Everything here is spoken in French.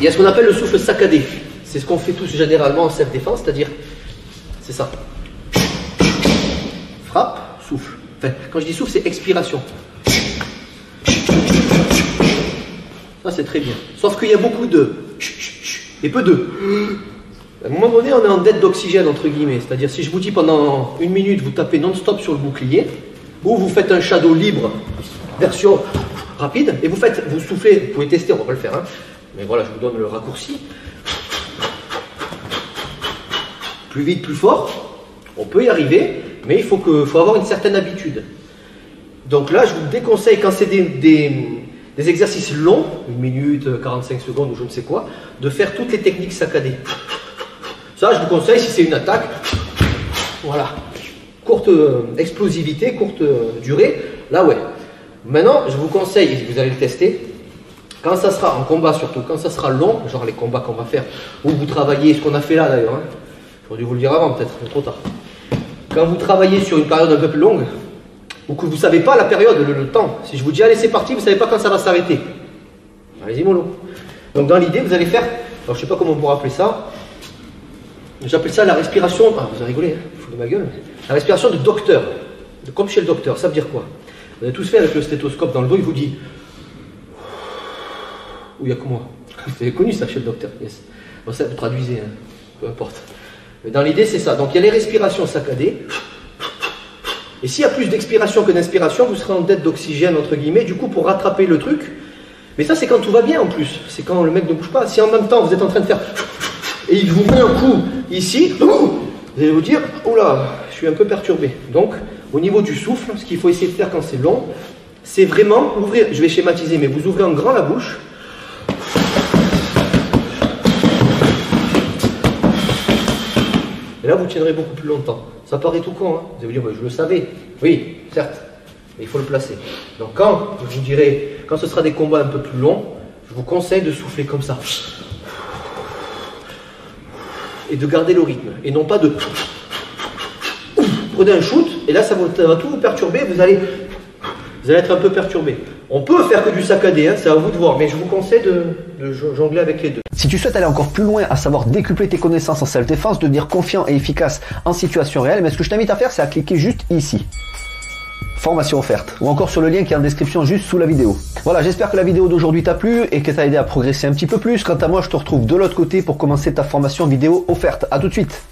Il y a ce qu'on appelle le souffle saccadé. C'est ce qu'on fait tous généralement en self-défense, c'est-à-dire, c'est ça. Frappe, souffle. Enfin, quand je dis souffle, c'est expiration. Ça, c'est très bien. Sauf qu'il y a beaucoup de et peu de. À un moment donné, on est en dette d'oxygène, entre guillemets. C'est-à-dire, si je vous dis pendant 1 minute, vous tapez non-stop sur le bouclier, ou vous faites un shadow libre, version rapide, et vous soufflez, vous pouvez tester, on va pas le faire, hein. Mais voilà, je vous donne le raccourci. Plus vite, plus fort, on peut y arriver, mais il faut avoir une certaine habitude. Donc là, je vous déconseille, quand c'est des exercices longs, 1 minute, 45 secondes ou je ne sais quoi, de faire toutes les techniques saccadées. Ça, je vous conseille si c'est une attaque. Voilà. Courte explosivité, courte durée. Là, ouais. Maintenant, je vous conseille, et vous allez le tester, quand ça sera en combat surtout, quand ça sera long, genre les combats qu'on va faire, où vous travaillez, ce qu'on a fait là d'ailleurs, hein. J'aurais dû vous le dire avant, peut-être, trop tard. Quand vous travaillez sur une période un peu plus longue, ou que vous ne savez pas la période, le temps, si je vous dis allez c'est parti, vous ne savez pas quand ça va s'arrêter. Allez-y mollo. Donc dans l'idée, vous allez faire, alors je ne sais pas comment on pourra appeler ça, j'appelle ça la respiration, ah vous avez rigolé, hein, fou de ma gueule, la respiration de docteur, comme chez le docteur, ça veut dire quoi? Vous avez tous fait avec le stéthoscope dans le dos, il vous dit, ou il y a que moi, vous avez connu ça chez le docteur, yes. Bon ça vous traduisez, hein, peu importe. Mais dans l'idée c'est ça, donc il y a les respirations saccadées, et s'il y a plus d'expiration que d'inspiration, vous serez en dette d'oxygène, entre guillemets, du coup pour rattraper le truc, mais ça c'est quand tout va bien en plus, c'est quand le mec ne bouge pas, si en même temps vous êtes en train de faire, et il vous met un coup ici, vous allez vous dire, oula, je suis un peu perturbé. Donc, au niveau du souffle, ce qu'il faut essayer de faire quand c'est long, c'est vraiment ouvrir, je vais schématiser, mais vous ouvrez en grand la bouche. Et là, vous tiendrez beaucoup plus longtemps. Ça paraît tout con, hein. Vous allez vous dire, bah, je le savais. Oui, certes, mais il faut le placer. Donc, quand je vous dirai, quand ce sera des combats un peu plus longs, je vous conseille de souffler comme ça. Et de garder le rythme. Et non pas de... Prenez un shoot, et là, ça va tout vous perturber, vous allez être un peu perturbé. On peut faire que du saccadé, hein, c'est à vous de voir, mais je vous conseille de jongler avec les deux. Si tu souhaites aller encore plus loin, à savoir décupler tes connaissances en self-défense, devenir confiant et efficace en situation réelle, mais ce que je t'invite à faire, c'est à cliquer juste ici. Formation offerte, ou encore sur le lien qui est en description juste sous la vidéo. Voilà, j'espère que la vidéo d'aujourd'hui t'a plu et que t'a aidé à progresser un petit peu plus. Quant à moi, je te retrouve de l'autre côté pour commencer ta formation vidéo offerte. À tout de suite.